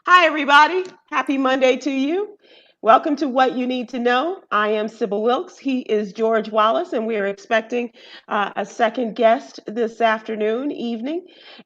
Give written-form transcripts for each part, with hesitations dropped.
Hi, everybody. Happy Monday to you. Welcome to What You Need to Know. I am Sybil Wilkes. He is George Wallace, and we are expecting a second guest this afternoon, evening.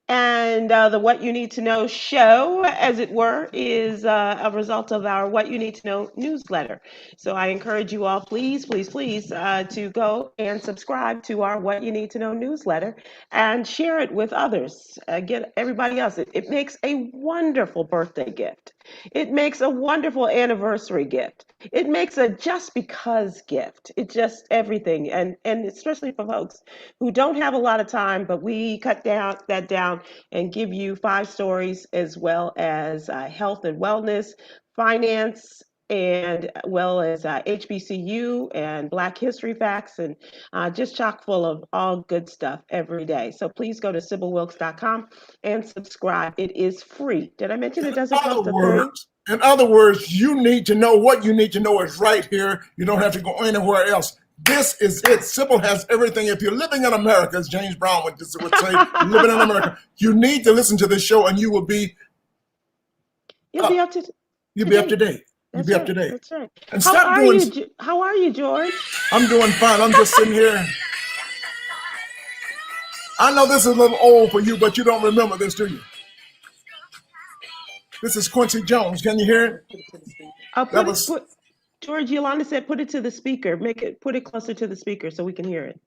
And the What You Need to Know show, as it were, is a result of our What You Need to Know newsletter. So I encourage you all, please, please, please, to go and subscribe to our What You Need to Know newsletter and share it with others. Get everybody else. It makes a wonderful birthday gift. It makes a wonderful anniversary gift. It makes a just because gift. It's just everything. And especially for folks who don't have a lot of time, but we cut down and give you 5 stories as well as health and wellness, finance, and well as HBCU and Black History facts, and just chock full of all good stuff every day. So please go to SybilWilkes.com and subscribe. It is free. Did I mention it doesn't cost a thing? In other words, you need to know what you need to know is right here. You don't have to go anywhere else. This is it. Sybil has everything. If you're living in America, as James Brown would say, living in America, you need to listen to this show, and you will be. You'll be up to. You'll be up to date. You'll be up to date. That's right. And stop doing. How are you, George? I'm doing fine. I'm just sitting here. I know this is a little old for you, but you don't remember this, do you? This is Quincy Jones. Can you hear it? George, Yolanda said put it to the speaker. Put it closer to the speaker so we can hear it.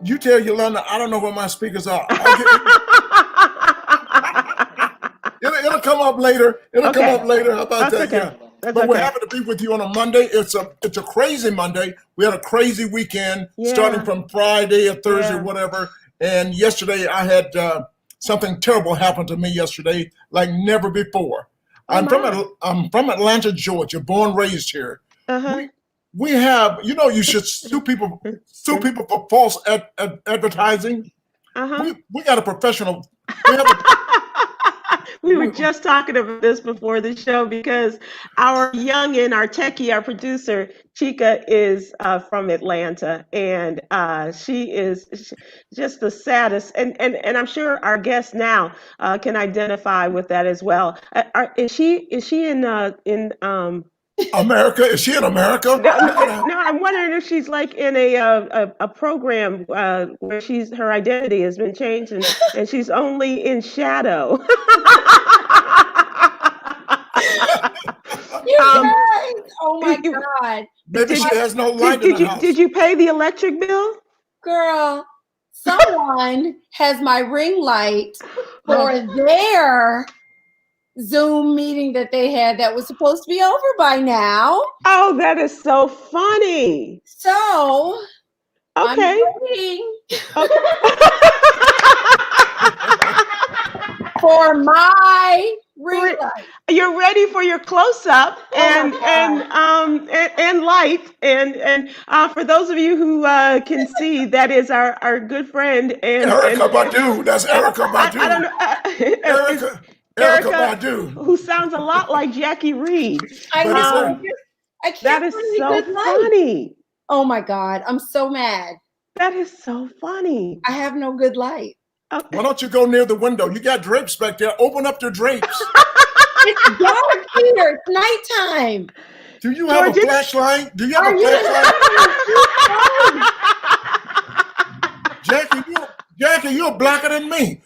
You tell Yolanda, I don't know where my speakers are. It'll come up later. It'll come up later. How about that? Okay. Yeah. But we're happy to be with you on a Monday. It's a crazy Monday. We had a crazy weekend, starting from Friday or Thursday, whatever. And yesterday I had something terrible happen to me yesterday, like never before. I'm from Atlanta, Georgia, born, raised here. We have, you should sue people for false advertising. We got a professional. We were just talking about this before the show because our youngin, our techie, our producer, Chica, is from Atlanta, and she is just the saddest. And I'm sure our guest now can identify with that as well. Is she in America? Is she in America? No, I'm wondering if she's like in a program where her identity has been changed and she's only in shadow. You guys! Oh my God! Maybe she has no light in the house. Did you pay the electric bill? Girl, someone has my ring light for their Zoom meeting that they had that was supposed to be over by now. Oh, that is so funny. So, okay. I'm waiting for my ring light. You're ready for your close-up and light. And for those of you who can see, that is our good friend Erykah Badu. That's Erykah Badu. I don't know. Erykah Badu, who sounds a lot like Jacque Reid. I know. That is so funny. Oh my God, I'm so mad. That is so funny. I have no good light. Okay. Why don't you go near the window? You got drapes back there. Open up the drapes. It's dark here. It's nighttime. Do you have a flashlight? Do you have a flashlight? Jackie, you're blacker than me.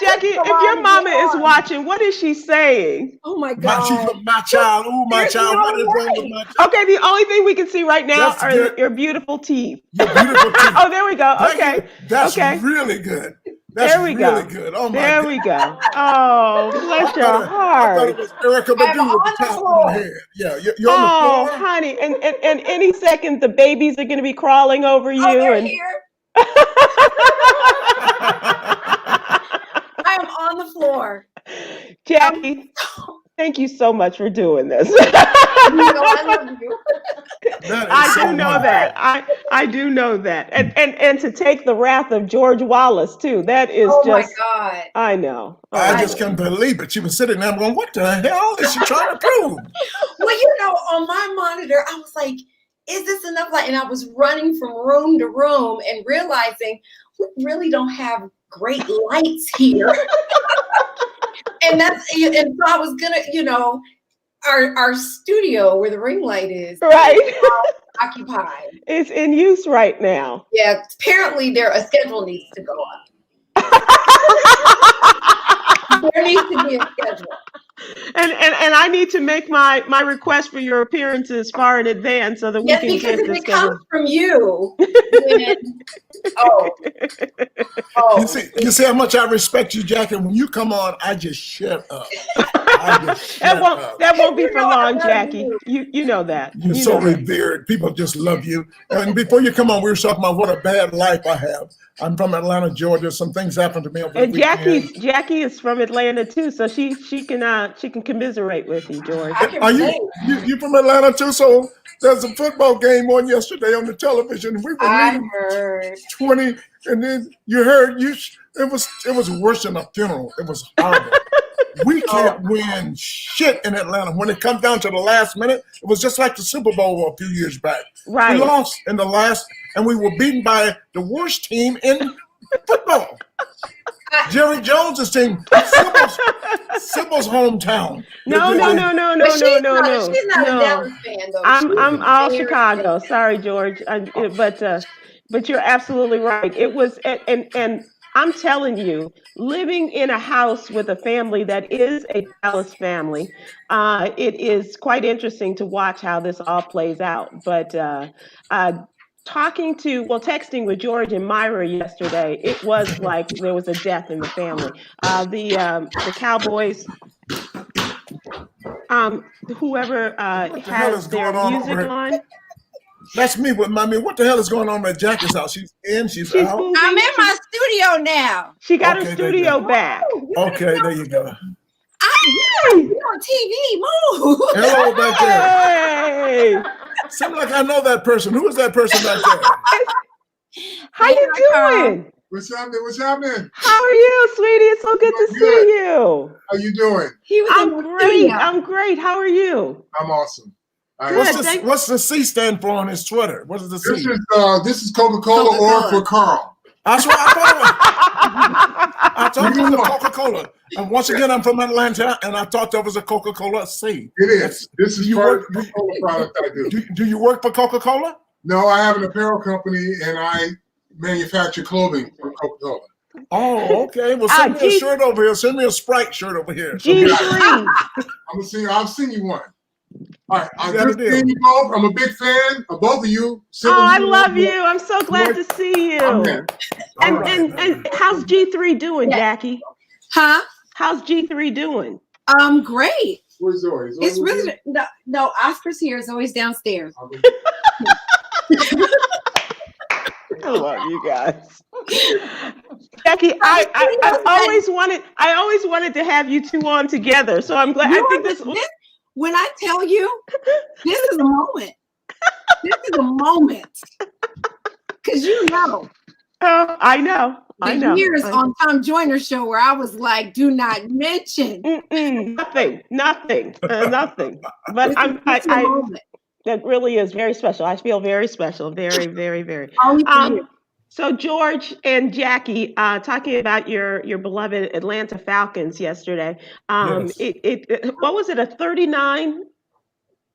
Jackie, if your mama is watching, what is she saying? Oh my God. My child. Oh, my child. What is wrong with my child? Okay, the only thing we can see right now are your beautiful teeth. Your beautiful teeth. Oh, there we go. Okay. That's really good. There we go. Good. Oh my there we go. Oh, bless your heart. I thought it was Erykah Badu with the top of my head. Yeah, you're on the floor. Honey, and any second the babies are going to be crawling over you. They're here. I am on the floor. Jackie, thank you so much for doing this. I love you. I do know that. I do know that. And to take the wrath of George Wallace too. That is my God. I know. I just can't believe it. She was sitting there going, what the hell is she trying to prove? Well, on my monitor, I was like, is this enough light? And I was running from room to room and realizing, we really don't have great lights here. and so I was gonna, our studio where the ring light is, right, occupied. It's in use right now. Yeah, apparently a schedule needs to go up. There needs to be a schedule. And I need to make my request for your appearances far in advance so that we can get this. Because if it comes from you, then, You see how much I respect you, Jackie. When you come on, I just shut up. That won't be for long, Jackie. You know that. You're so revered. People just love you. And before you come on, we were talking about what a bad life I have. I'm from Atlanta, Georgia. Some things happened to me over the weekend. Jackie is from Atlanta too, so she can commiserate with you, George. Are you from Atlanta too? So there's a football game on yesterday on the television. We were leading 20, and then you heard it was worse than a funeral. It was horrible. We can't win shit in Atlanta. When it comes down to the last minute, it was just like the Super Bowl a few years back. Right. We lost in the last, and we were beaten by the worst team in football. Jerry Jones's team, Sybil's hometown. No. She's not a Dallas fan, though. I'm all Chicago. Sorry, George. But you're absolutely right. It was, and I'm telling you, living in a house with a family that is a Dallas family, it is quite interesting to watch how this all plays out. But texting with George and Myra yesterday, it was like there was a death in the family. The Cowboys, whoever has their music on. That's me with mommy. What the hell is going on at Jackie's house? She's out. I'm in my studio now. She got her studio back. Okay, there you go. You're on TV. Move. Hello back there. Hey. Seems like I know that person. Who is that person back there? How you doing? What's happening? How are you, sweetie? It's so good to see you. How you doing? I'm great. How are you? I'm awesome. What's the C stand for on his Twitter? What is the C? This is Coca-Cola or for Carl. That's what I thought it was a Coca-Cola. And once again, I'm from Atlanta, and I thought that was a Coca-Cola C. It is. This is part of the Coca-Cola product I do. Do you work for Coca-Cola? No, I have an apparel company, and I manufacture clothing for Coca-Cola. Oh, okay. Well, send me a shirt over here. Send me a Sprite shirt over here. G3. I'll send you one. All right, I'm you both. I'm a big fan of both of you. I love you. I'm so glad to see you. And how's G3 doing, Jackie? Huh? How's G3 doing? Great. Where's Zoe? It's really no. Oscar's here. Zoe's downstairs. I love you guys. Jackie, I always wanted to have you two on together. So I'm glad. I think this when I tell you, this is a moment. This is a moment. Because I know. The years on Tom Joyner's show where I was like, do not mention. Nothing. But that really is very special. I feel very special. Very, very, very. So George and Jackie, talking about your beloved Atlanta Falcons yesterday. Yes. What was it? A 39?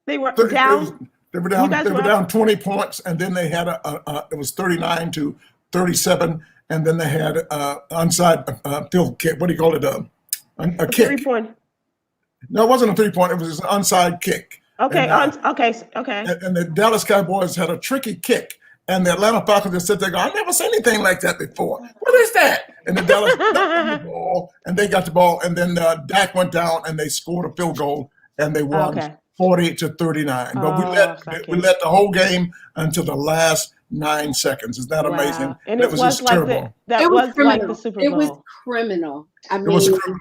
They were down. They were down 20 points, and then they had it was 39-37, and then they had onside field kick. What do you call it? A kick. 3-point. No, it wasn't a 3-point. It was an onside kick. Okay. Okay. And the Dallas Cowboys had a tricky kick. And the Atlanta Falcons just sit there going, I've never seen anything like that before. What is that? And the Dallas got the ball, and they got the ball, and then Dak went down, and they scored a field goal, and they won 40-39. But we let the whole game until the last 9 seconds. Isn't that amazing? And it was just terrible. That was like the Super Bowl. It was criminal. It was criminal.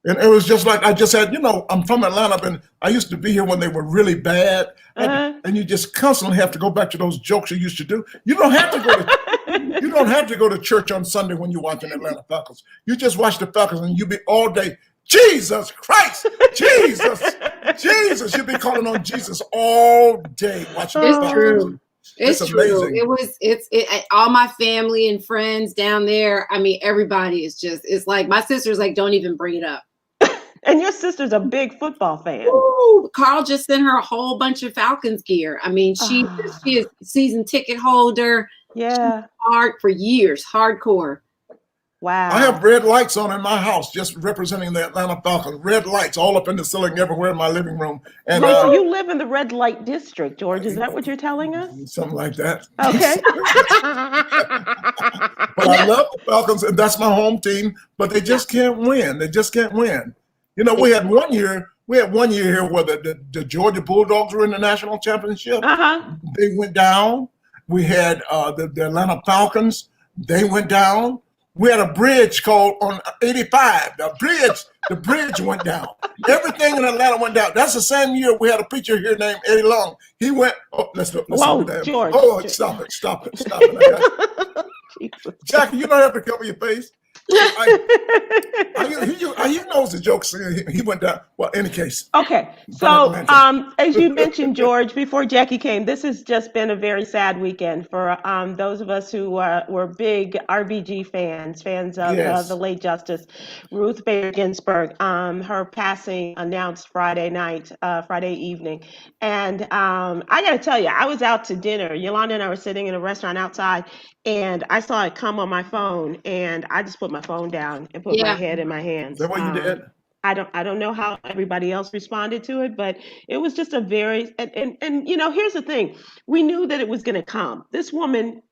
And it was just like I just had, I'm from Atlanta, and I used to be here when they were really bad, and you just constantly have to go back to those jokes you used to do. You don't have to go to church on Sunday when you're watching Atlanta Falcons. You just watch the Falcons, and you be all day, Jesus Christ, Jesus. You'll be calling on Jesus all day watching the Falcons. True. It's true. It's all my family and friends down there. I mean, everybody is just, it's like, my sister's like, don't even bring it up. And your sister's a big football fan. Ooh, Carl just sent her a whole bunch of Falcons gear. I mean, she is a season ticket holder. Yeah. Hard for years, hardcore. Wow. I have red lights on in my house, just representing the Atlanta Falcons. Red lights all up in the ceiling everywhere in my living room. And so you live in the red light district, George. Is that what you're telling us? Something like that. Okay. But I love the Falcons, and that's my home team. But they just can't win. They just can't win. You know, we had one year here where the Georgia Bulldogs were in the national championship. They went down. We had the Atlanta Falcons. They went down. We had a bridge called on 85. The bridge went down. Everything in Atlanta went down. That's the same year we had a preacher here named Eddie Long. He went. Oh, let's Whoa, George. Oh, stop it! Jackie, you don't have to cover your face. He knows the jokes. He went down. Well, any case. Okay. So, as you mentioned, George, before Jackie came, this has just been a very sad weekend for those of us who were big RBG fans of the late Justice Ruth Bader Ginsburg. Her passing announced Friday evening. And I got to tell you, I was out to dinner. Yolanda and I were sitting in a restaurant outside, and I saw it come on my phone, and I just put my phone down and put my head in my hands. Is that what you did? I don't know how everybody else responded to it, but it was just a very and you know, here's the thing. We knew that it was going to come. This woman,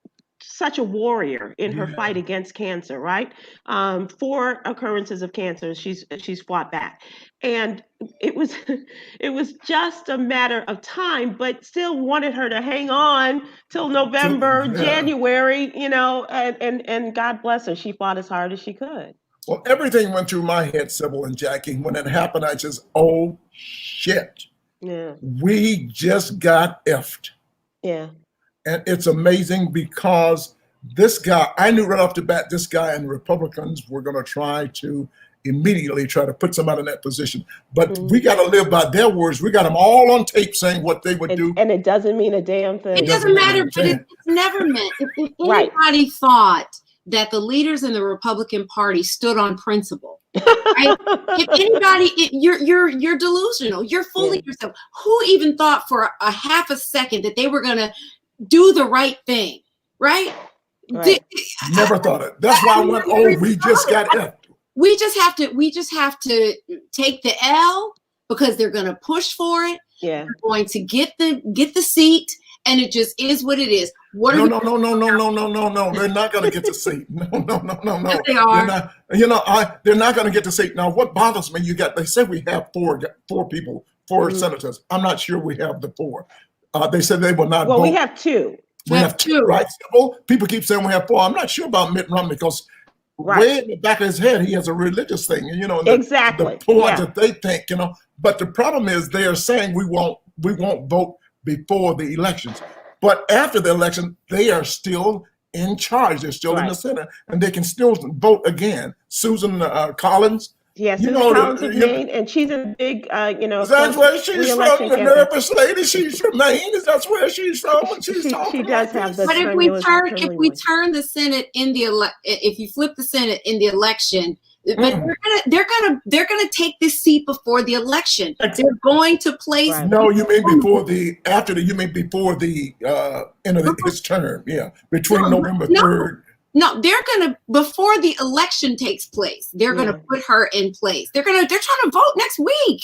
such a warrior in her fight against cancer, right? 4 occurrences of cancer she's fought back. And it was just a matter of time, but still wanted her to hang on till November, January, you know, and God bless her. She fought as hard as she could. Well, everything went through my head, Sybil and Jackie. When it happened, I just, oh shit. Yeah. We just got effed. Yeah. And it's amazing because this guy, I knew right off the bat, this guy and Republicans were going to immediately try to put somebody in that position. But we got to live by their words. We got them all on tape saying what they would do. And it doesn't mean a damn thing. It doesn't matter, but it's never meant. If anybody thought that the leaders in the Republican Party stood on principle, right? If anybody, you're delusional. You're fooling yourself. Who even thought for a half a second that they were going to do the right thing, right? Never thought it. That's why I went, we just got effed. We just have to take the L because they're going to push for it. Yeah. They're going to get the seat, and it just is what it is. No. They're not going to get the seat. No. Yes, they are. They're not going to get the seat. Now, what bothers me, they say we have four senators. I'm not sure we have the 4. They said they will not vote. Well, we have 2. We have 2, right? Well, people keep saying we have 4. I'm not sure about Mitt Romney because way in the back of his head, he has a religious thing, exactly. The point that they think, But the problem is they are saying we won't vote before the elections, but after the election, they are still in charge. They're still in the Senate, and they can still vote again. Susan Collins. Yes, Susan Collins of Maine, and she's a big, That's where she's from, the nervous lady. She's from Maine. That's where she's from. And she does have the. But if we turn the Senate in if you flip the Senate in the election, but they're gonna take this seat before the election. They're going to place. Right. No, you mean before the end of his term? Yeah, between November 3rd. No, they're gonna before the election takes place. They're gonna put her in place. They're trying to vote next week.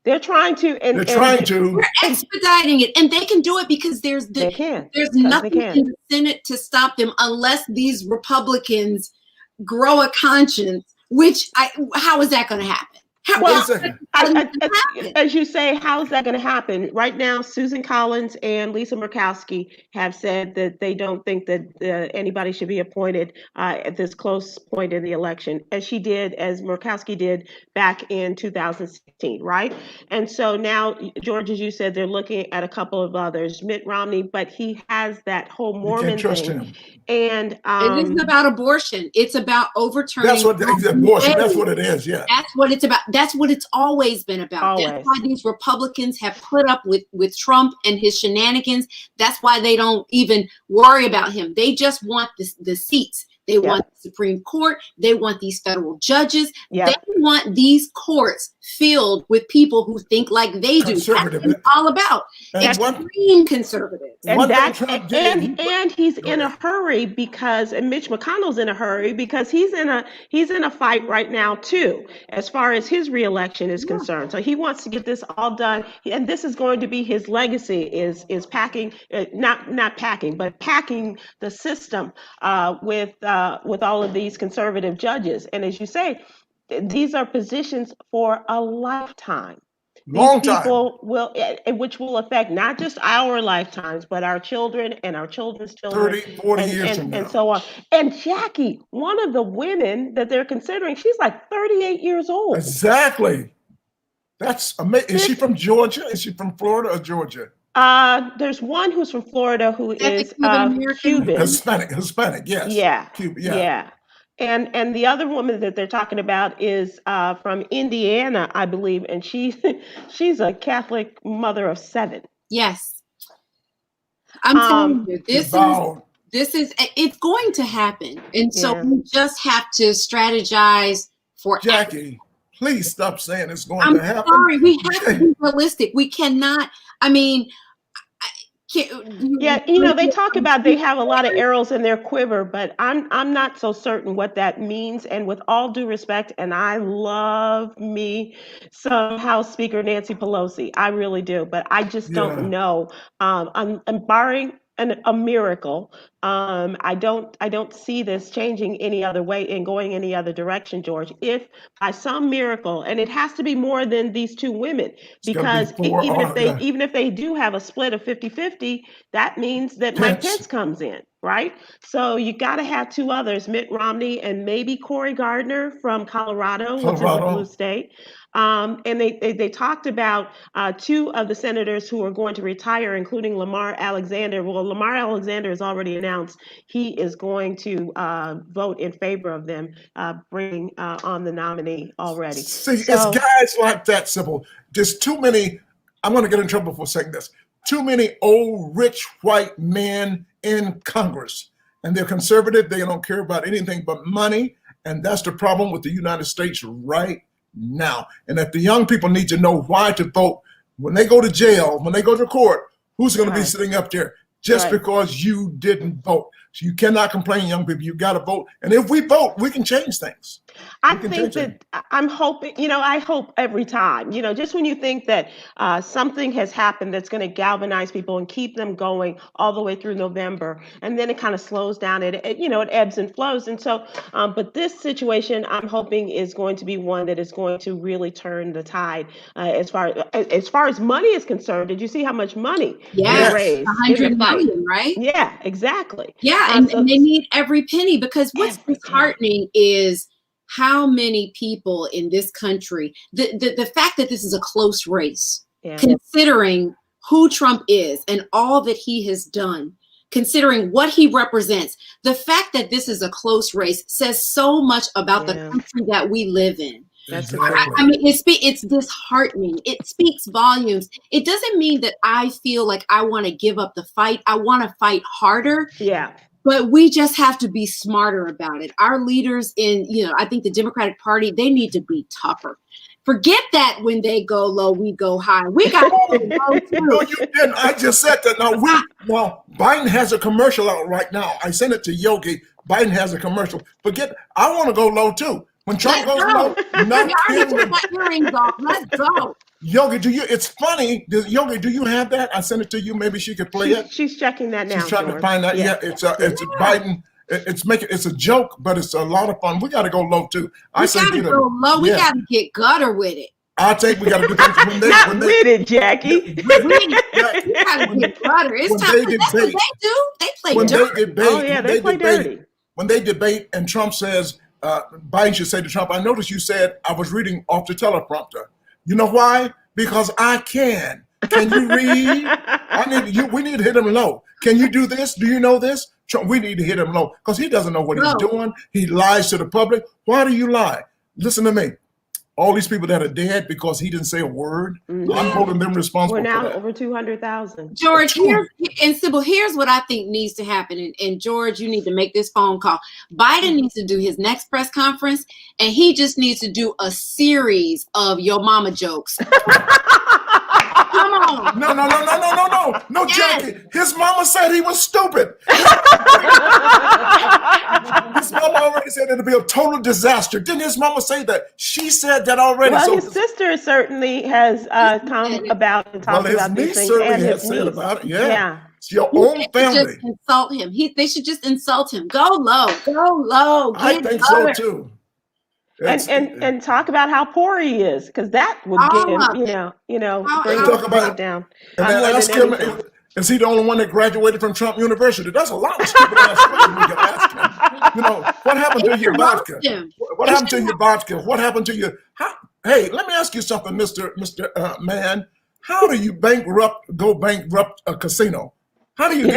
They're trying to. We're expediting it, and they can do it because there's nothing in the Senate to stop them unless these Republicans grow a conscience. How is that going to happen? As you say, how is that going to happen? Right now, Susan Collins and Lisa Murkowski have said that they don't think that anybody should be appointed at this close point in the election, as Murkowski did back in 2016, right? And so now, George, as you said, they're looking at a couple of others. Mitt Romney, but he has that whole Mormon thing. And it isn't about abortion. It's about overturning. That's what abortion. That's what it is. Yeah. That's what it's about. That's what it's always been about. Always. That's why these Republicans have put up with Trump and his shenanigans. That's why they don't even worry about him. They just want the seats. They want the Supreme Court. They want these federal judges. They want these courts filled with people who think like they do. That's what it's all about. Extreme conservatives. And he's in a hurry because, and Mitch McConnell's in a hurry because he's in a fight right now too, as far as his reelection is concerned. So he wants to get this all done, and this is going to be his legacy: is packing, not packing, but packing the system with all of these conservative judges. And as you say, these are positions for a lifetime. Long These time. people which will affect not just our lifetimes, but our children and our children's children. 30, 40 years from now. And so on. And Jackie, one of the women that they're considering, she's like 38 years old. Exactly. That's amazing. Is she from Georgia? Is she from Florida or Georgia? There's one who's from Florida who is Cuban. Hispanic, yes. Yeah. Cuban, yeah. And the other woman that they're talking about is from Indiana, I believe, and she's a Catholic mother of 7. Yes. I'm telling you, it's going to happen. And so we just have to strategize for Jackie. Please stop saying it's going to happen. I'm sorry. We have to be realistic. We cannot. I mean, they talk about they have a lot of arrows in their quiver, but I'm not so certain what that means. And with all due respect, and I love me some House Speaker Nancy Pelosi, I really do, but I just don't know. I'm barring a miracle. I don't see this changing any other way and going any other direction, George. If by some miracle, and it has to be more than these 2 women, because even if they do have a split of 50-50, that means that Mike Pence comes in, right? So you got to have 2 others, Mitt Romney and maybe Cory Gardner from Colorado, which is a blue state. And they talked about 2 of the senators who are going to retire, including Lamar Alexander. Well, Lamar Alexander has already announced he is going to vote in favor of them bringing on the nominee already. See, it's guys like that, Sybil. There's too many. I'm going to get in trouble for saying this. Too many old, rich, white men in Congress. And they're conservative. They don't care about anything but money. And that's the problem with the United States right now. And if the young people need to know why to vote, when they go to jail, when they go to court, who's going to be sitting up there just because you didn't vote? So you cannot complain, young people. You got to vote. And if we vote, we can change things. I'm hoping, I hope every time, just when you think that something has happened that's going to galvanize people and keep them going all the way through November, and then it kind of slows down, it ebbs and flows. And so, but this situation, I'm hoping is going to be one that is going to really turn the tide as far as money is concerned. Did you see how much money they raised? $100 million, right? Yeah, exactly. Yeah, and they need every penny, because what's disheartening is how many people in this country, the fact that this is a close race, considering who Trump is and all that he has done, considering what he represents, the fact that this is a close race says so much about the country that we live in. I mean, it's disheartening. It speaks volumes. It doesn't mean that I feel like I want to give up the fight. I want to fight harder. Yeah. But we just have to be smarter about it. Our leaders in, I think the Democratic Party, they need to be tougher. Forget that when they go low, we go high. We got to go low too. No, you didn't. I just said that. Now, Biden has a commercial out right now. I sent it to Yogi. Biden has a commercial. I want to go low too. When Trump goes low, let's go. Yogi, it's funny. Yogi, do you have that? I sent it to you. Maybe she could play it. She's checking that now. She's trying to find that. Yeah, it's Biden. It's a joke, but it's a lot of fun. We got to go low too. We got to go low. We got to get gutter with it. I think we got to do things when they with it, Jackie. We got to get gutter. It's time. That's what they do. They play dirty. They play dirty. When they debate, and Trump says, Biden should say to Trump, "I noticed you said I was reading off the teleprompter." You know why? Because I can. Can you read? We need to hit him low. Can you do this? Do you know this? Trump, we need to hit him low because he doesn't know what he's doing. He lies to the public. Why do you lie? Listen to me. all these people that are dead because he didn't say a word. I'm holding them responsible. We're now for that. over 200,000. George, and Sybil, here's what I think needs to happen. And George, you need to make this phone call. Biden needs to do his next press conference, and he just needs to do a series of your mama jokes. Come on. No, yes. Jackie. His mama said he was stupid. His mama already said it'll be a total disaster. Didn't his mama say that? She said that already. Well, his sister certainly has come about and talked about these things, and his niece. About it. Yeah. It's your own family. Just insult him. They should just insult him. Go low. I think so too. And talk about how poor he is, because that would get him, bring him down. And then ask him, is he the only one that graduated from Trump University? That's a lot of stupid ass questions we can ask him. What happened to your vodka? What happened to your vodka? What happened to your? Hey, let me ask you something, Mr. Man. How do you go bankrupt a casino? How do you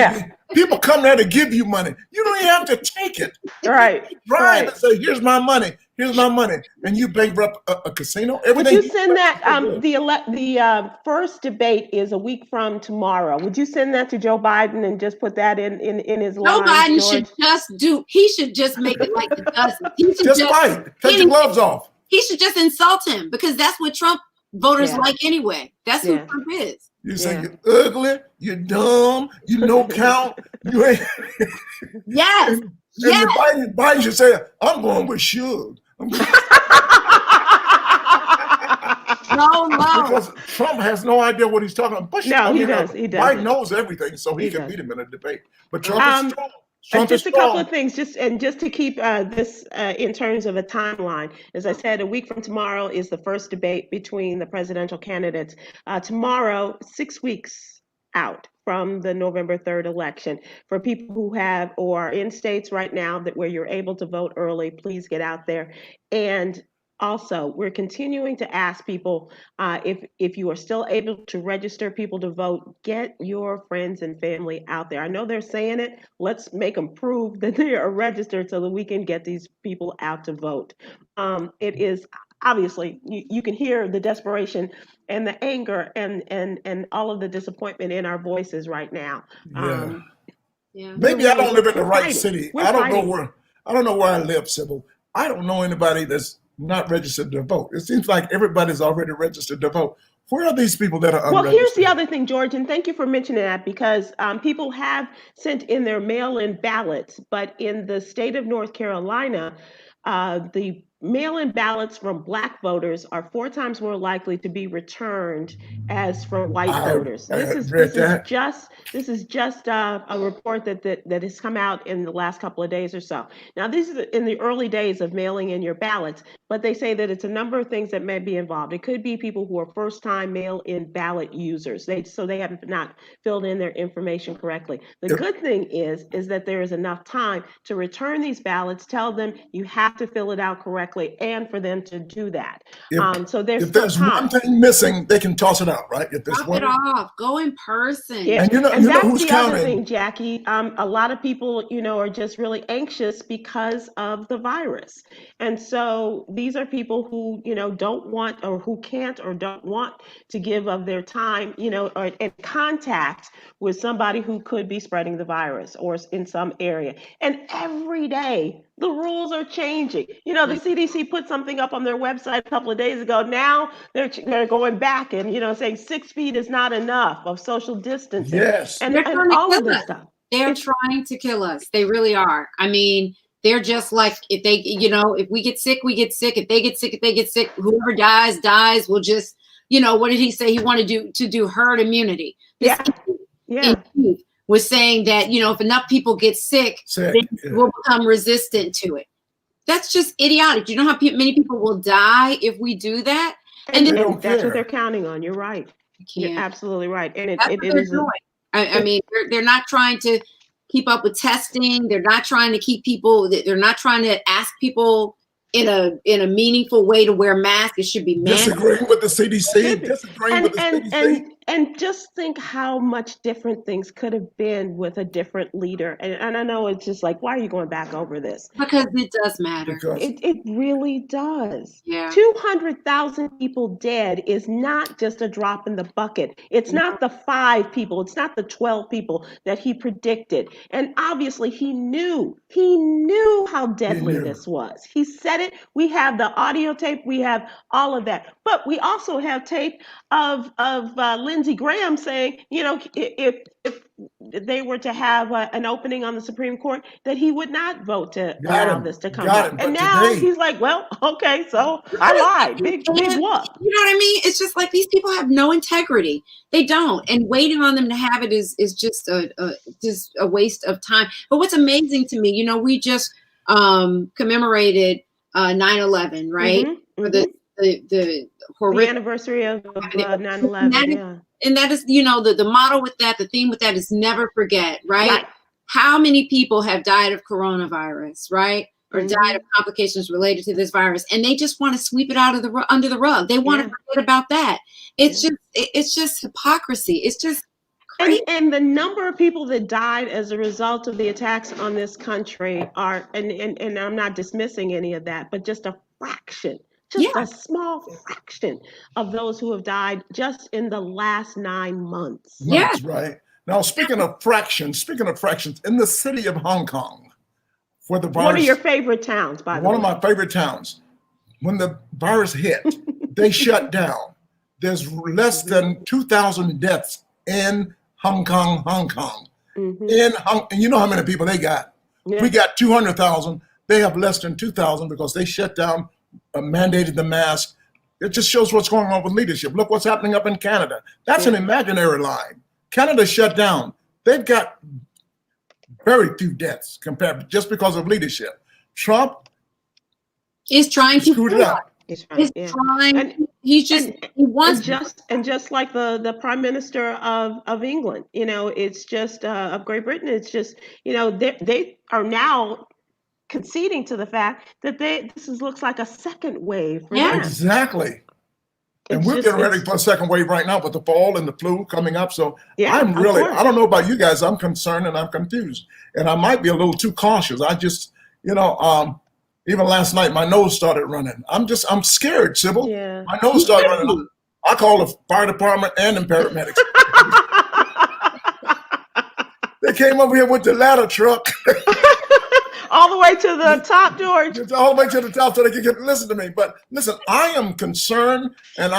people come there to give you money? You don't even have to take it. Right. And say, here's my money, and you bankrupt a casino. Would you send that? The first debate is a week from tomorrow. Would you send that to Joe Biden and just put that in his line? Joe Biden he should just make it like the dozen. Just fight. Take the gloves off. He should just insult him, because that's what Trump voters like anyway. That's who Trump is. You say you're ugly, you're dumb, you no count, you ain't. Yes. And Biden should say, I'm going with Suge. No. Because Trump has no idea what he's talking about. He does. Biden knows everything, so he can beat him in a debate. But Trump is strong. Just a couple of things, just to keep this in terms of a timeline. As I said, a week from tomorrow is the first debate between the presidential candidates. Tomorrow, 6 weeks out from the November 3rd election. For people who have or are in states right now where you're able to vote early, please get out there. And also, we're continuing to ask people if you are still able to register people to vote, get your friends and family out there. I know they're saying it. Let's make them prove that they are registered so that we can get these people out to vote. It is obviously, you can hear the desperation and the anger and all of the disappointment in our voices right now. Maybe I don't live in the right city. I don't know where I live, Sybil. I don't know anybody that's not registered to vote. It seems like everybody's already registered to vote. Where are these people that are unregistered? Well, here's the other thing, George, and thank you for mentioning that, because people have sent in their mail-in ballots, but in the state of North Carolina, the mail-in ballots from Black voters are 4 times more likely to be returned as from white voters. This is just a report that has come out in the last couple of days or so. Now, this is in the early days of mailing in your ballots, but they say that it's a number of things that may be involved. It could be people who are first-time mail-in ballot users, so they have not filled in their information correctly. The good thing is that there is enough time to return these ballots, tell them you have to fill it out correctly, and for them to do that. So if there's one thing missing, they can toss it out, right? Drop it off. Go in person. Yeah. And you know who's the counting. Other thing, Jackie. A lot of people, are just really anxious because of the virus, and so these are people who, don't want or who can't or don't want to give of their time, or in contact with somebody who could be spreading the virus or in some area. And every day, the rules are changing. The CDC put something up on their website a couple of days ago. Now they're going back and, saying 6 feet is not enough of social distancing. Yes. And all of this stuff. They're trying to kill us. They really are. I mean, they're just like, if they, if we get sick, we get sick. If they get sick, whoever dies. We'll just, what did he say? He wanted to do herd immunity. Was saying that, if enough people get sick, we'll become resistant to it. That's just idiotic. Do you know how many people will die if we do that? And that's what they're counting on. You're right. You're absolutely right. And it is. I mean, they're not trying to keep up with testing. They're not trying to keep people. They're not trying to ask people in a meaningful way to wear masks. It should be mandatory. Disagreeing with the CDC. And just think how much different things could have been with a different leader. And I know it's just like, why are you going back over this? Because it does matter. It really does. Yeah. 200,000 people dead is not just a drop in the bucket. It's not the 5 people. It's not the 12 people that he predicted. And obviously he knew how deadly this was. He said it. We have the audio tape. We have all of that. But we also have tape of Lindsey Graham saying, if they were to have an opening on the Supreme Court, that he would not vote to allow this to come up. And now he's like, well, okay, so I lied. Big whoop. You know what I mean? It's just like these people have no integrity. They don't. And waiting on them to have it is just a waste of time. But what's amazing to me, we just commemorated 9/11, right? Mm-hmm. For the horrific the anniversary of 9/11. And that is, the motto with that, the theme with that is never forget, right? How many people have died of coronavirus, right? Or died of complications related to this virus, and they just want to sweep it out of under the rug. They want to forget about that. It's just hypocrisy. It's just crazy. And the number of people that died as a result of the attacks on this country are, and I'm not dismissing any of that, but just a fraction. Just a small fraction of those who have died just in the last 9 months. That's right. Now, speaking of fractions, in the city of Hong Kong, where the virus... What are your favorite towns, by the way? One of my favorite towns. When the virus hit, they shut down. There's less than 2,000 deaths in Hong Kong. And you know how many people they got? Yeah. We got 200,000. They have less than 2,000 because they shut down, mandated the mask. It just shows what's going on with leadership. Look what's happening up in Canada. That's an imaginary line. Canada shut down. They've got very few deaths compared just because of leadership. Trump is trying to screw it up. Just like the Prime Minister of England, it's just of Great Britain. It's just they are now conceding to the fact that looks like a second wave for them. Exactly. And we're getting ready for a second wave right now with the fall and the flu coming up. So I'm really, I don't know about you guys, I'm concerned and I'm confused. And I might be a little too cautious. I just, even last night, my nose started running. I'm scared, Sybil. Yeah. My nose started running. I call the fire department and the paramedics. They came over here with the ladder truck. All the way to the top, George. All the way to the top so they can listen to me. But listen, I am concerned, and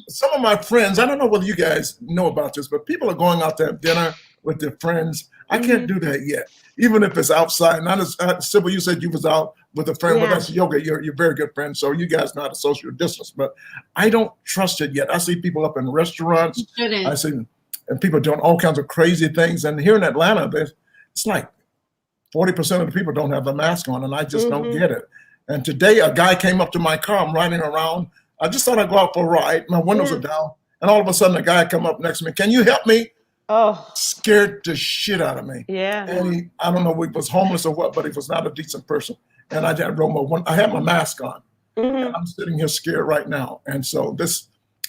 some of my friends, I don't know whether you guys know about this, but people are going out to have dinner with their friends. I can't do that yet, even if it's outside. Not as Sybil, you said you was out with a friend. Well, that's yoga. You're a very good friend, so you guys know how to social distance. But I don't trust it yet. I see people up in restaurants. I see and people doing all kinds of crazy things. And here in Atlanta, it's like 40% of the people don't have the mask on, and I just don't get it. And today, a guy came up to my car. I'm riding around. I just thought I'd go out for a ride. My windows are down. And all of a sudden, a guy come up next to me. Can you help me? Oh. Scared the shit out of me. Yeah. And I don't know if he was homeless or what, but he was not a decent person. And I had my mask on. And I'm sitting here scared right now. And so this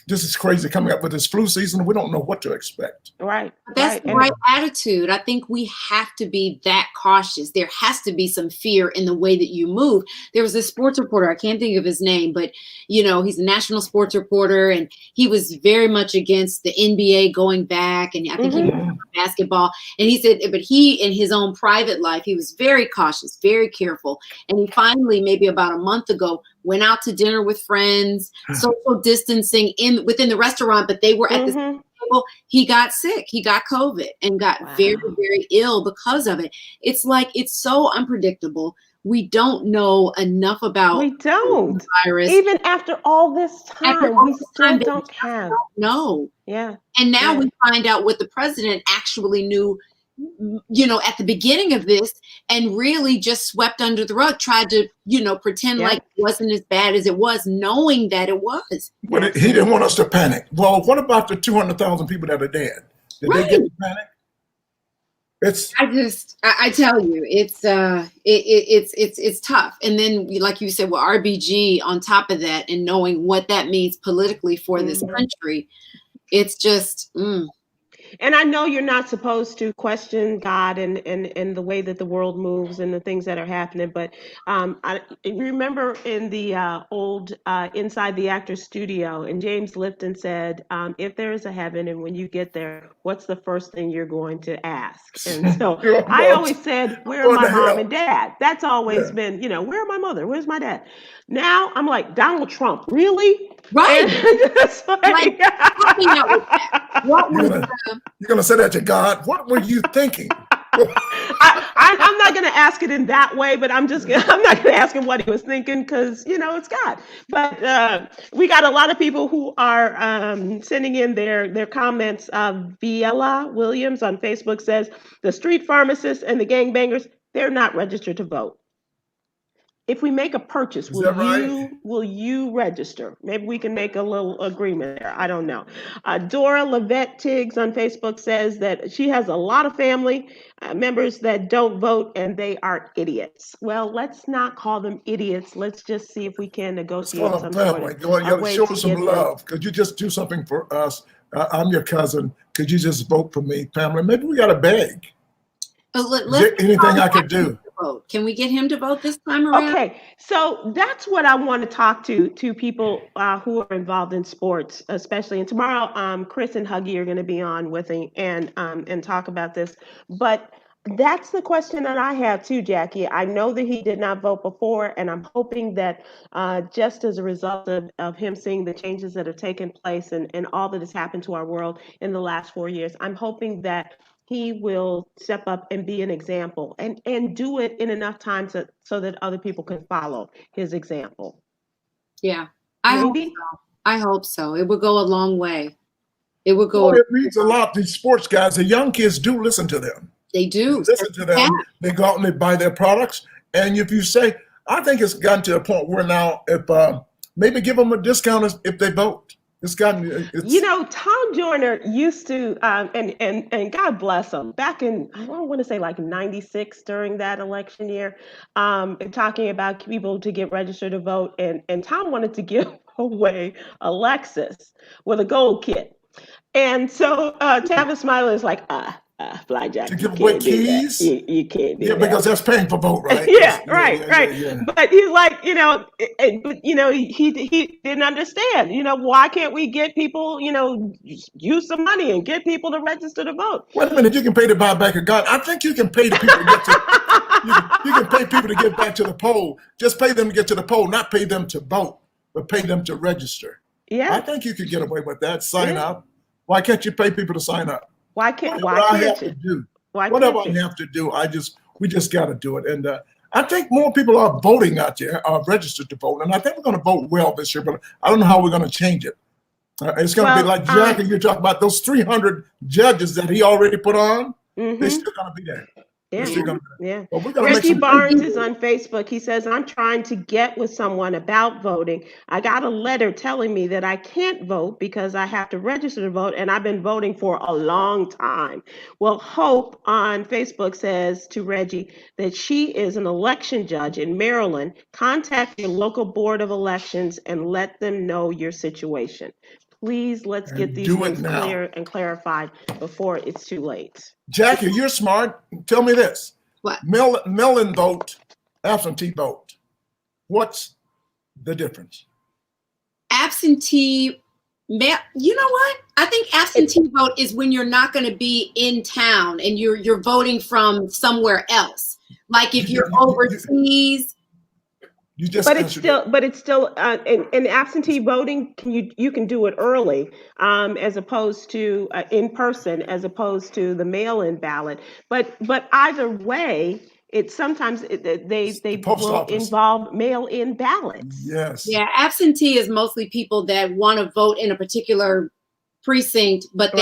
is crazy coming up with this flu season. We don't know what to expect. Right. That's the right attitude. I think we have to be that cautious. There has to be some fear in the way that you move. There was a sports reporter, I can't think of his name, but he's a national sports reporter, and he was very much against the NBA going back, and I think he was basketball. And he said, but he, in his own private life, he was very cautious, very careful. And he finally, maybe about a month ago, went out to dinner with friends, social distancing within the restaurant, but they were at the same table. He got sick. He got COVID and got very, very ill because of it. It's like, it's so unpredictable. We don't know enough about the virus. Even after all this time, we still don't have. No. Yeah. And now we find out what the president actually knew, at the beginning of this, and really just swept under the rug, tried to, pretend like it wasn't as bad as it was, knowing that it was. But he didn't want us to panic. Well, what about the 200,000 people that are dead? Did they get to panic? I tell you, it's tough. And then, like you said, with RBG on top of that, and knowing what that means politically for this country, It's just, And I know you're not supposed to question God and the way that the world moves and the things that are happening, but I remember in the old Inside the Actor's Studio, and James Lipton said, if there is a heaven and when you get there, what's the first thing you're going to ask? And so I always said, where are my mom and dad? That's always been, where are my mother? Where's my dad? Now I'm like, Donald Trump, really? right. It's like, help me out with that. What was you're gonna say that to God? What were you thinking? I'm not going to ask it in that way, but I'm not going to ask him what he was thinking because, it's God. But we got a lot of people who are sending in their comments. Viella Williams on Facebook says, the street pharmacists and the gangbangers, they're not registered to vote. If we make a purchase, will you register? Maybe we can make a little agreement there. I don't know. Dora Lavette Tiggs on Facebook says that she has a lot of family members that don't vote and they are idiots. Well, let's not call them idiots. Let's just see if we can negotiate some family. Show us some love. Could you just do something for us? I'm your cousin. Could you just vote for me, family? Maybe we got to beg. Is there anything I could do? Vote. Can we get him to vote this time around? Okay, so that's what I want to talk to people who are involved in sports, especially. And tomorrow, Chris and Huggy are going to be on with me and talk about this. But that's the question that I have too, Jackie. I know that he did not vote before, and I'm hoping that just as a result of him seeing the changes that have taken place and all that has happened to our world in the last 4 years, I'm hoping that he will step up and be an example and do it in enough time so that other people can follow his example. Yeah, I hope so. It would go a long way. It would go. It means a lot. These sports guys, the young kids do listen to them. They do. Listen to them. Yeah. They go out and they buy their products. And if you say, I think it's gotten to a point where now, if maybe give them a discount if they vote. Tom Joyner used to, and God bless him, back in, I don't want to say like 96 during that election year, talking about people to get registered to vote. And Tom wanted to give away a Lexus with a gold kit. And so Tavis Smiley is like, Fly Jack, to give away keys? You can't do that. Because that's paying for vote, right? Right. But he's like, he didn't understand. Why can't we get people, use some money and get people to register to vote? Wait a minute, you can pay to buy back a gun. I think you can pay the people to get to. You can pay people to get back to the poll. Just pay them to get to the poll, not pay them to vote, but pay them to register. Yeah, I think you could get away with that. Sign up. Why can't you pay people to sign up? Whatever I have to do, we just got to do it. And I think more people are voting out there, are registered to vote. And I think we're going to vote well this year, but I don't know how we're going to change it. It's going to be like Jackie, you're talking about those 300 judges that he already put on. They're still going to be there. Yeah. Ricky Barnes is on Facebook. He says, I'm trying to get with someone about voting. I got a letter telling me that I can't vote because I have to register to vote, and I've been voting for a long time. Well, Hope on Facebook says to Reggie that she is an election judge in Maryland. Contact your local board of elections and let them know your situation. Please, let's get these things clear and clarified before it's too late. Jackie, you're smart. Tell me this. What? Mail-in vote, absentee vote. What's the difference? Absentee mail. You know what? I think absentee vote is when you're not going to be in town and you're voting from somewhere else. Like if you're overseas. But it's still in absentee voting. You can do it early, as opposed to in person, as opposed to the mail-in ballot. But either way, it's sometimes they will involve mail-in ballots. Yes. Yeah, absentee is mostly people that want to vote in a particular precinct, but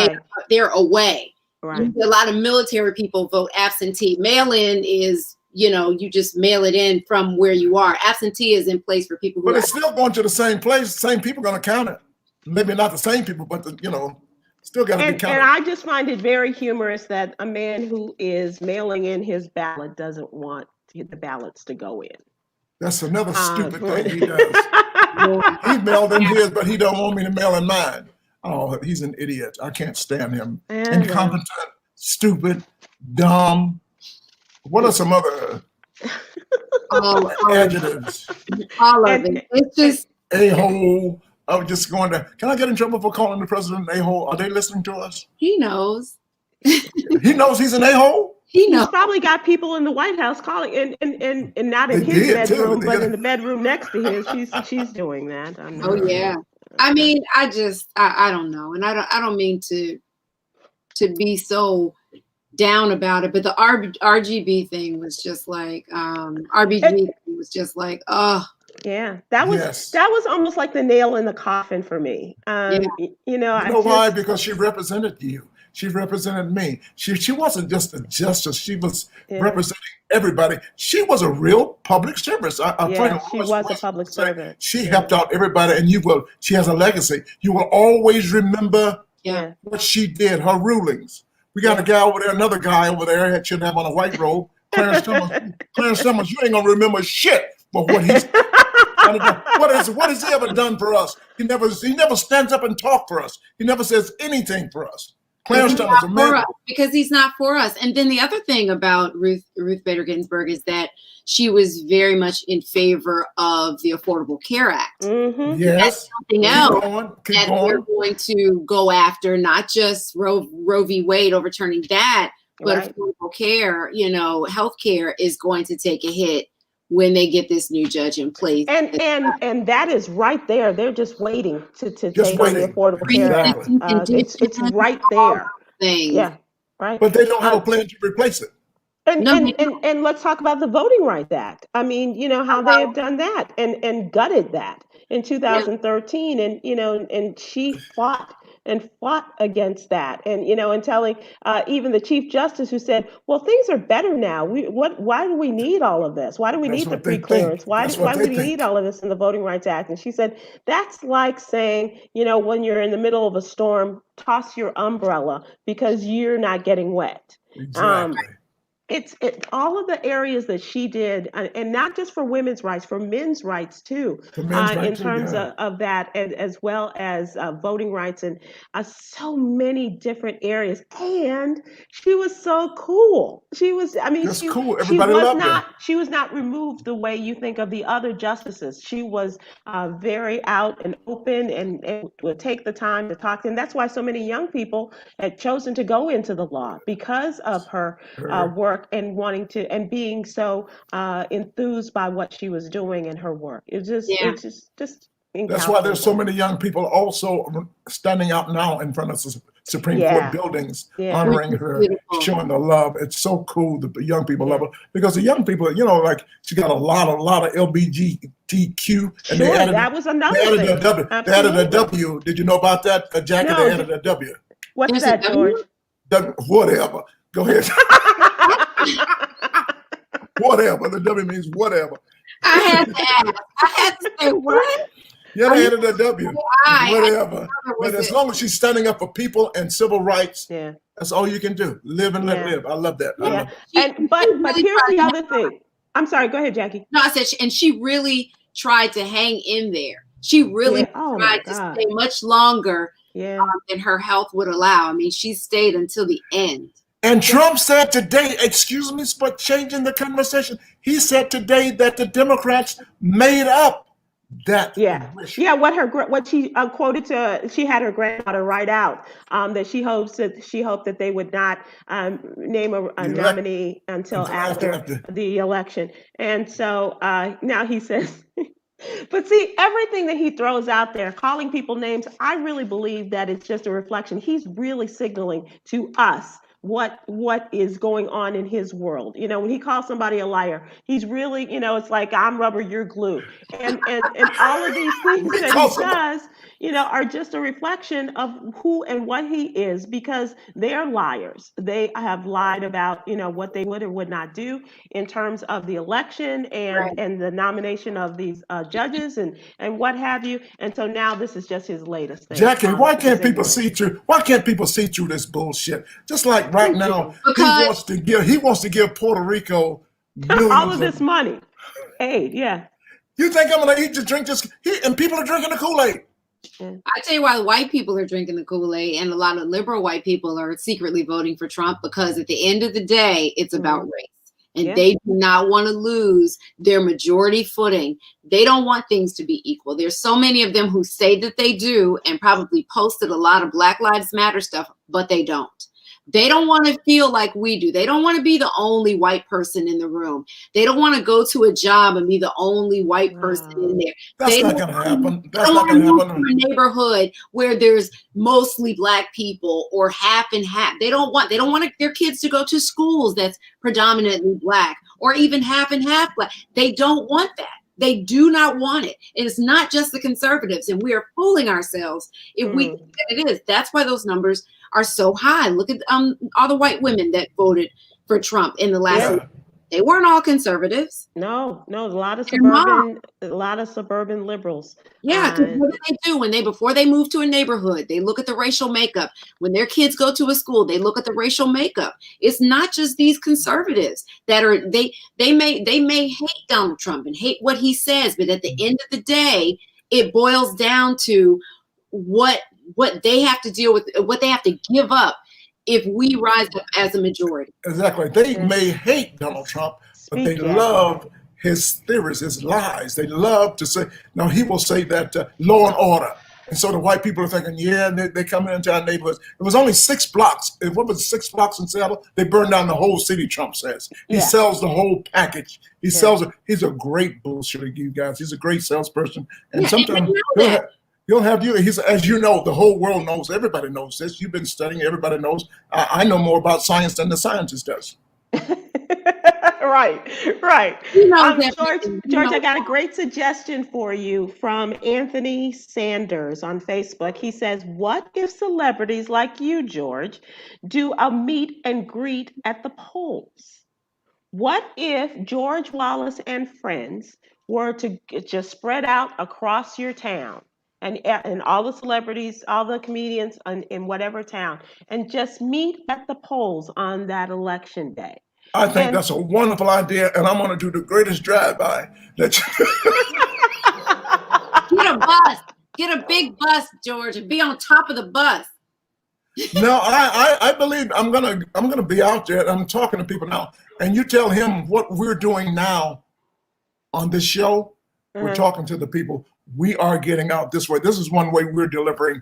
they're away. Right. A lot of military people vote absentee. Mail-in is, you just mail it in from where you are. Absentee is in place for people who But it's still going to the same place. The same people are going to count it. Maybe not the same people, but still got to be counted. And I just find it very humorous that a man who is mailing in his ballot doesn't want the ballots to go in. That's another stupid thing he does. He mailed in his, but he don't want me to mail in mine. Oh, he's an idiot. I can't stand him. Incompetent, stupid, dumb. What are some other adjectives? All of it. It's just a-hole. I'm just going to. Can I get in trouble for calling the president an a-hole? Are they listening to us? He knows. He knows he's an a-hole. He's probably got people in the White House calling, and not in his bedroom, but in the bedroom next to his. She's doing that. Oh yeah. I mean, I don't know, and I don't mean to be so down about it, but the RGB thing was just like RBG thing was just like, oh. Yeah, that was almost like the nail in the coffin for me. You know why? Because she represented you. She represented me. She wasn't just a justice. She was representing everybody. She was a real public service. She was a public servant. She helped out everybody, and she has a legacy. You will always remember what she did, her rulings. We got a guy over there, another guy over there that shouldn't have on a white robe. Clarence Thomas, you ain't gonna remember shit for what he's what has he ever done for us? He never stands up and talks for us. He never says anything for us. Clarence Thomas, because he's not for us. And then the other thing about Ruth Bader Ginsburg is that she was very much in favor of the Affordable Care Act. Mm-hmm. Yes. That's something else that we're going to go after, not just Roe v. Wade overturning that, but affordable care, health care is going to take a hit when they get this new judge in place. And that is right there. They're just waiting to take on the Affordable Care Act. It's right there. Yeah, right. But they don't have a plan to replace it. And let's talk about the Voting Rights Act. I mean, how they have done that and gutted that in 2013. And she fought against that, and telling even the Chief Justice, who said, well, things are better now. Why do we need all of this? Why do we need the pre-clearance? Why do we need all of this in the Voting Rights Act? And she said, that's like saying, when you're in the middle of a storm, toss your umbrella because you're not getting wet. Exactly. It's all of the areas that she did, and not just for women's rights, for men's rights too, in terms of that, and as well as voting rights, and so many different areas. And she was so cool. She was, cool. Everybody loved her. She was not removed the way you think of the other justices. She was very out and open, and would take the time to talk to them. That's why so many young people had chosen to go into the law, because of her work. And wanting to, and being so enthused by what she was doing in her work. It's just That's why there's so many young people also standing out now in front of Supreme Court buildings, honoring her, showing the love. It's so cool. The young people love her, because the young people, like she got a lot of LGBTQ. And that was another thing. They added a W. Did you know about that? Jackie, they added a W. What's that, George? Whatever. Go ahead. Whatever. The W means whatever. I had to ask. I had to say what? Yeah, they added a W. Whatever. But as long as she's standing up for people and civil rights, that's all you can do. Live and let live. I love that. But here's the other thing. I'm sorry. Go ahead, Jackie. No, I said, and she really tried to hang in there. She really tried to stay much longer than her health would allow. I mean, she stayed until the end. And Trump said today, excuse me for changing the conversation, he said today that the Democrats made up that. What she quoted she had her granddaughter write out that she hoped that they would not name a nominee until after the election. And so now he says, but see, everything that he throws out there, calling people names, I really believe that it's just a reflection. He's really signaling to us what is going on in his world. When he calls somebody a liar, he's really, it's like, I'm rubber, you're glue. And all of these things that he does, are just a reflection of who and what he is, because they're liars. They have lied about, what they would or would not do in terms of the election and the nomination of these judges and what have you. And so now this is just his latest thing. Jackie, why can't people see through? Why can't people see through this bullshit? Just like right now, he wants to give Puerto Rico all of this money. Aid, You think I'm gonna drink this? And people are drinking the Kool-Aid. I tell you why the white people are drinking the Kool-Aid, and a lot of liberal white people are secretly voting for Trump, because at the end of the day, it's about race. And they do not want to lose their majority footing. They don't want things to be equal. There's so many of them who say that they do, and probably posted a lot of Black Lives Matter stuff, but they don't. They don't want to feel like we do. They don't want to be the only white person in the room. They don't want to go to a job and be the only white person in there. That's not going to happen. That's not going to happen. In a neighborhood where there's mostly Black people or half and half. They don't want their kids to go to schools that's predominantly Black or even half and half Black. They don't want that. They do not want it. And it's not just the conservatives, and we are fooling ourselves if we think that it is. That's why those numbers are so high. Look at all the white women that voted for Trump in the last. They weren't all conservatives. No, a lot of suburban liberals. Yeah, because what do they do before they move to a neighborhood? They look at the racial makeup. When their kids go to a school, they look at the racial makeup. It's not just these conservatives that are they may hate Donald Trump and hate what he says, but at the end of the day, it boils down to what they have to deal with, what they have to give up if we rise up as a majority. Exactly. They may hate Donald Trump, but they love his theories, his lies. They love to say, now he will say that law and order. And so the white people are thinking, they come into our neighborhoods. It was only 6 blocks. What was 6 blocks in Seattle? They burned down the whole city, Trump says. He sells the whole package. He sells it. He's a great bullshitter, you guys. He's a great salesperson. And sometimes he'll have you. As you know, the whole world knows. Everybody knows this. You've been studying. Everybody knows. I know more about science than the scientist does. Right. George, I got a great suggestion for you from Anthony Sanders on Facebook. He says, what if celebrities like you, George, do a meet and greet at the polls? What if George Wallace and friends were to just spread out across your town? And all the celebrities, all the comedians in whatever town, and just meet at the polls on that election day. I think that's a wonderful idea, and I'm going to do the greatest drive-by. Get a bus. Get a big bus, George, and be on top of the bus. No, I believe I'm gonna be out there. I'm talking to people now, and you tell him what we're doing now on this show. We're talking to the people. We are getting out this way. This is one way we're delivering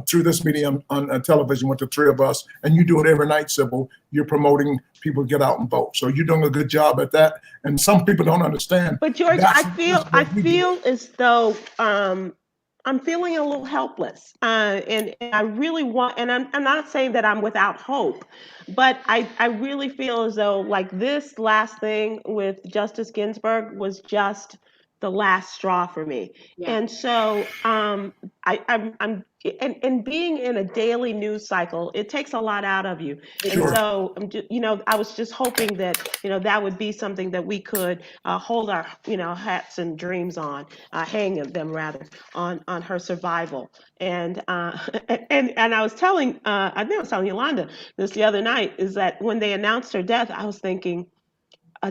through this medium on television with the 3 of us. And you do it every night, Sybil. You're promoting people to get out and vote. So you're doing a good job at that. And some people don't understand. But George, I feel as though I'm feeling a little helpless. And I really want, and I'm not saying that I'm without hope, but I really feel as though like this last thing with Justice Ginsburg was just the last straw for me. And so I'm being in a daily news cycle, it takes a lot out of you. And so I was just hoping that that would be something that we could hold our hats and dreams on, hang them rather on her survival. And I was telling I think I was telling Yolanda this the other night, is that when they announced her death, I was thinking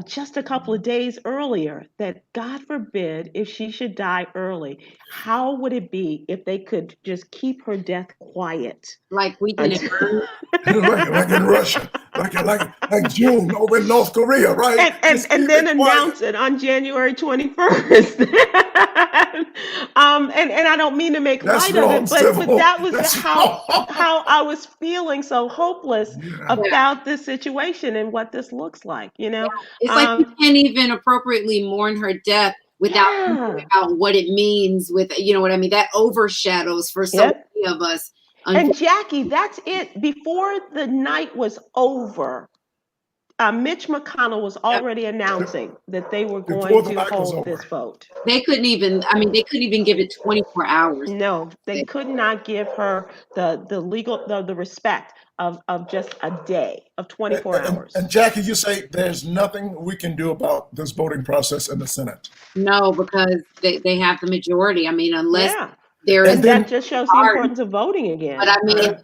just a couple of days earlier that God forbid if she should die early, how would it be if they could just keep her death quiet? Like we did like in Russia, like June over in North Korea, right? And then announce it on January 21st. And I don't mean to make light of it, but that was how I was feeling so hopeless about this situation and what this looks like, It's like we can't even appropriately mourn her death without thinking about what it means with, what I mean? That overshadows for so many of us. And Jackie, that's it. Before the night was over, Mitch McConnell was already announcing that they were going to hold this vote. They couldn't even give it 24 hours. No, they could not give her the respect of just a day of 24 hours. And Jackie, you say there's nothing we can do about this voting process in the Senate. No, because they have the majority. I mean, unless there is. That just shows the importance of voting again. But I mean,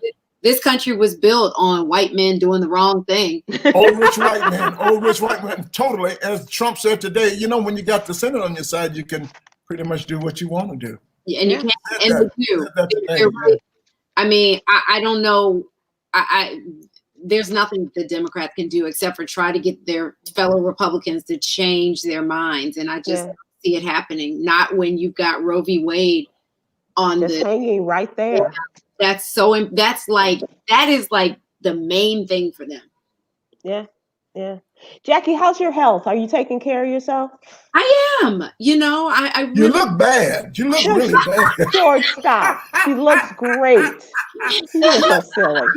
this country was built on white men doing the wrong thing. Old rich white man, totally. As Trump said today, when you got the Senate on your side, you can pretty much do what you want to do. And you can't, and they do. I mean, I don't know. There's nothing the Democrats can do except for try to get their fellow Republicans to change their minds. And I just don't see it happening. Not when you've got Roe v. Wade on just hanging right there. That is like the main thing for them. Yeah. Yeah. Jackie, how's your health? Are you taking care of yourself? I am. You know, I really, you look bad. You look really bad. George, stop. She looks great. You're so silly.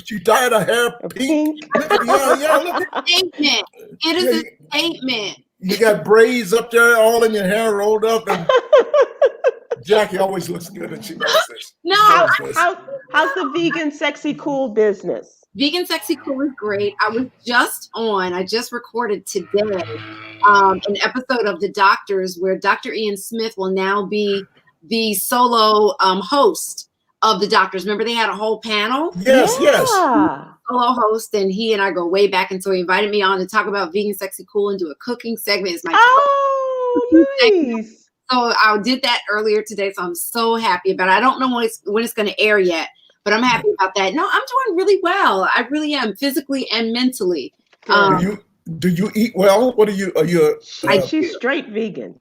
She dyed her hair pink. Yeah, look. Statement. It is a statement. You got braids up there, all in your hair rolled up, and Jackie always looks good, and she knows this. No. How's the vegan sexy cool business? Vegan Sexy Cool is great. I just recorded today an episode of The Doctors where Dr. Ian Smith will now be the solo host of The Doctors. Remember they had a whole panel? Yes. Solo host, and he and I go way back, and so he invited me on to talk about Vegan Sexy Cool and do a cooking segment. It's my nice. So I did that earlier today, so I'm so happy about it. I don't know when it's going to air yet, but I'm happy about that. No, I'm doing really well. I really am, physically and mentally. Do you eat well? What are you? She's straight vegan.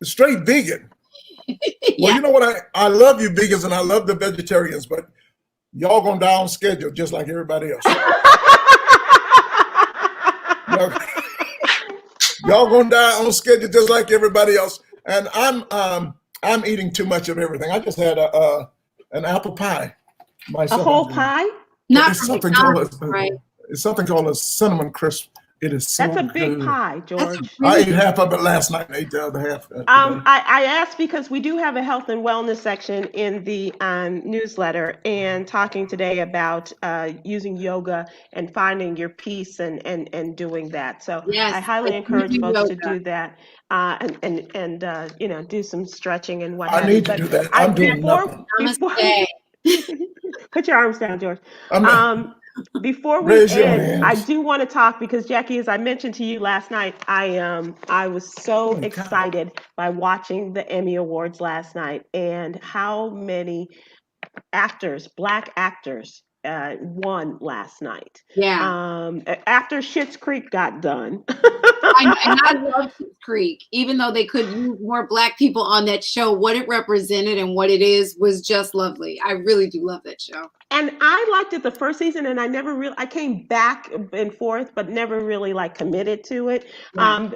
Straight vegan. Yeah. Well, you know what? I love you vegans and I love the vegetarians, but y'all gonna die on schedule just like everybody else. Y'all gonna die on schedule just like everybody else. And I'm eating too much of everything. I just had an apple pie. Myself. A whole pie? It's something called a cinnamon crisp. It is so That's a big good. pie, George. I ate half of it last night and ate the other half. I asked because we do have a health and wellness section in the newsletter, and talking today about using yoga and finding your peace and doing that. So yes, I highly encourage folks to do that and do some stretching and what have you. I need to do that. I'm doing nothing. Put your arms down, George. Before we end, I do want to talk because Jackie, as I mentioned to you last night, I was so excited by watching the Emmy Awards last night and how many Black actors won last night. Yeah. After Schitt's Creek got done. I love Schitt's Creek, even though they could use more Black people on that show. What it represented and what it is was just lovely. I really do love that show. And I liked it the first season, and I came back and forth, but never really committed to it,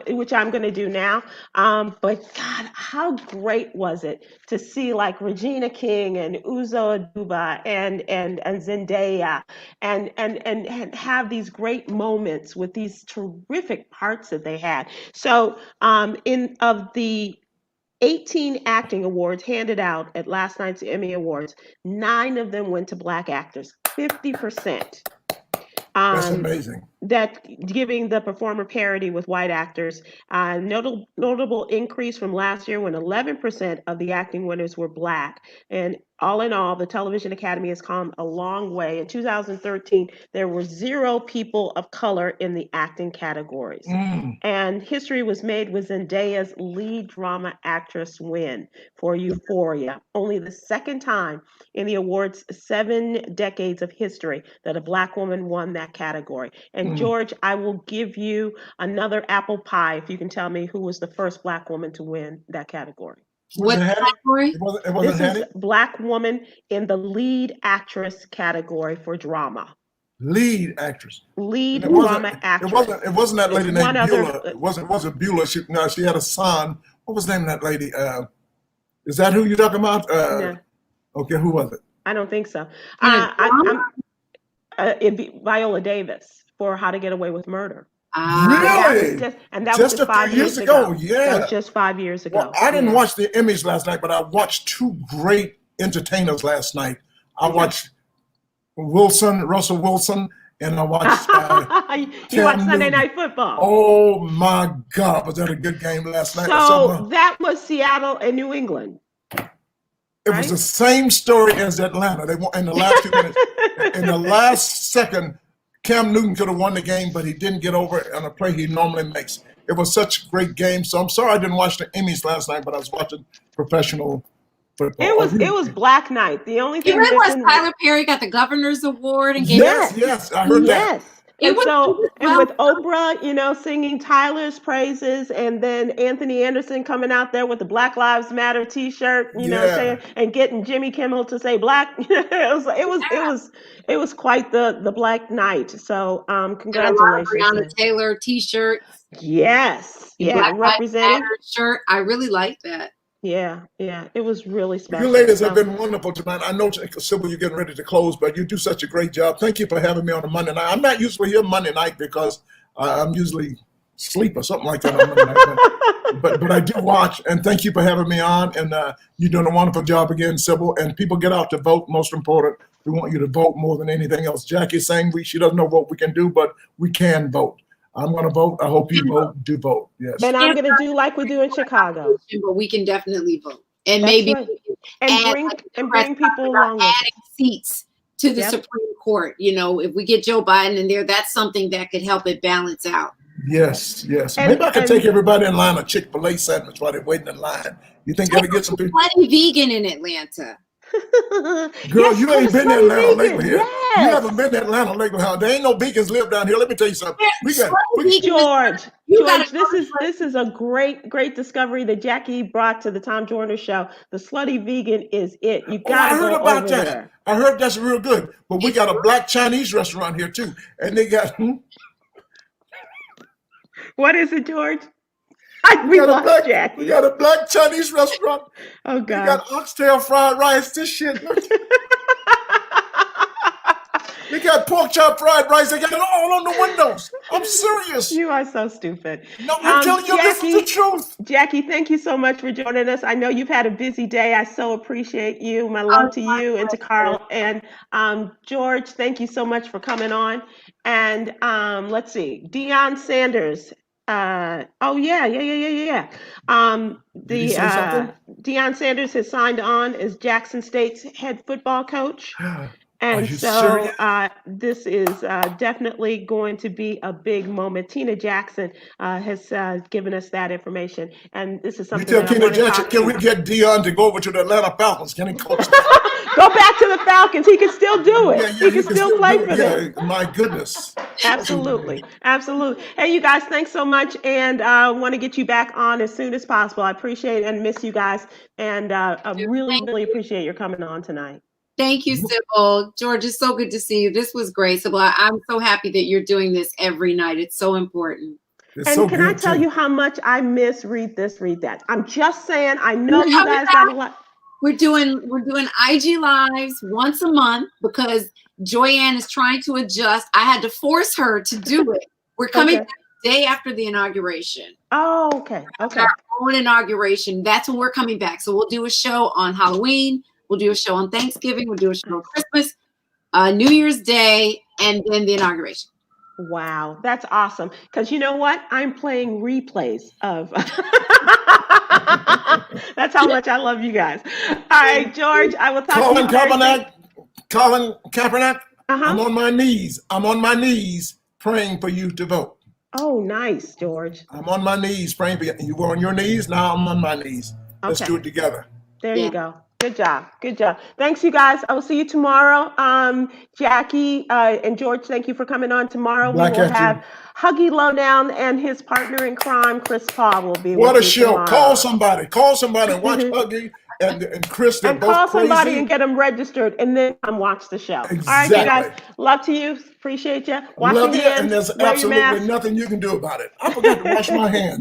which I'm going to do now. But God, how great was it to see Regina King and Uzo Aduba and Zendaya and have these great moments with these terrific parts that they had. So of the 18 acting awards handed out at last night's Emmy Awards, 9 of them went to Black actors, 50%. That's amazing. That giving the performer parity with white actors. Notable increase from last year when 11% of the acting winners were Black. And all in all, the Television Academy has come a long way. In 2013, there were 0 people of color in the acting categories. And history was made with Zendaya's lead drama actress win for Euphoria. Only the second time in the award's 7 decades of history that a Black woman won that category. And George, I will give you another apple pie if you can tell me who was the first Black woman to win that category. What category? This is Black woman in the lead actress category for drama. Lead actress. Lead drama actress. It wasn't that lady named Beulah. It wasn't Beulah. She had a son. What was the name of that lady? Is that who you're talking about? No. Okay, who was it? I don't think so. It'd be Viola Davis for How to Get Away with Murder. Really? That was just 5 years ago. Yeah. That was just 5 years ago. Well, I didn't watch the Emmys last night, but I watched 2 great entertainers last night. I watched Russell Wilson, and I watched you watched Sunday Night Football. Oh my God, was that a good game last night? So that was Seattle and New England. It was the same story as Atlanta. They won in the last 2 minutes. In the last second, Cam Newton could have won the game, but he didn't get over it on a play he normally makes. It was such a great game. So I'm sorry I didn't watch the Emmys last night, but I was watching professional football. It was Black Night. The only thing was Tyler Perry got the Governor's Award and yes, I heard that. And with Oprah, singing Tyler's praises, and then Anthony Anderson coming out there with the Black Lives Matter T-shirt, saying, and getting Jimmy Kimmel to say Black. It was quite the Black Night. So congratulations. Breonna Taylor T-shirt. Yes, representing shirt. I really like that. Yeah, it was really special. You ladies have been wonderful tonight. I know, Sybil, you're getting ready to close, but you do such a great job. Thank you for having me on a Monday night. I'm not usually here Monday night because I'm usually asleep or something like that on Monday night. But I do watch, and thank you for having me on. And you're doing a wonderful job again, Sybil. And people get out to vote. Most important, we want you to vote more than anything else. Jackie's saying she doesn't know what we can do, but we can vote. I'm going to vote. I hope you do vote. Yes. And I'm going to do like we do in Chicago. But we can definitely vote. And That's maybe right. and bring people along with adding seats to the Supreme Court. If we get Joe Biden in there, that's something that could help it balance out. Yes. Maybe I could take everybody in line a Chick-fil-A sandwich while they're waiting in line. You think that'll get some people? Bloody vegan in Atlanta. Girl, you ain't been to Atlanta lately here. Yes. You haven't been to Atlanta lately. There ain't no vegans live down here. Let me tell you something. George, this is a great discovery that Jackie brought to the Tom Joyner Show. The slutty vegan is it. You gotta go over there. I heard that's real good. But we got a black Chinese restaurant here too, and they got. What is it, George? We got a black Chinese restaurant. Oh God! We got oxtail fried rice. This shit. They got pork chop fried rice. They got it all on the windows. I'm serious. You are so stupid. No, I'm telling you, this is the truth. Jackie, thank you so much for joining us. I know you've had a busy day. I so appreciate you. My love to you and to Carl. And George, thank you so much for coming on. And let's see, Deion Sanders. Deion Sanders has signed on as Jackson State's head football coach. And so this is definitely going to be a big moment. Tina Jackson has given us that information. And this is something you tell Tina Jackson, can we get Deion to go over to the Atlanta Falcons? Can he coach Go back to the Falcons. He can still do it. He can still play for them. My goodness. Absolutely. Hey, you guys, thanks so much. And I want to get you back on as soon as possible. I appreciate and miss you guys. And I really appreciate your coming on tonight. Thank you, Sybil. George, it's so good to see you. This was great, Sybil. I'm so happy that you're doing this every night. It's so important. And can I tell you how much I miss Read This, Read That? I'm just saying, I know you guys got a lot. We're doing IG Lives once a month because Joyanne is trying to adjust. I had to force her to do it. We're coming back the day after the inauguration. Oh, okay. Our own inauguration. That's when we're coming back. So we'll do a show on Halloween. We'll do a show on Thanksgiving. We'll do a show on Christmas, New Year's Day, and then the inauguration. Wow, that's awesome. Because you know what? I'm playing replays of. That's how much I love you guys. All right, George, I will talk to you. Colin Kaepernick, I'm on my knees. I'm on my knees praying for you to vote. Oh, nice, George. I'm on my knees praying for you. You were on your knees. Now I'm on my knees. Let's do it together. There you go. Good job. Thanks, you guys. I will see you tomorrow. Jackie and George, thank you for coming on tomorrow. We will have Huggy Lowdown and his partner in crime, Chris Paul, will be with you. What a show. Tomorrow. Call somebody and watch Huggy and Chris. They're both call somebody crazy. And get them registered and then come watch the show. Exactly. All right, you guys. Love to you. Appreciate you. Wash your hands. And there's absolutely nothing you can do about it. I forgot to wash my hands.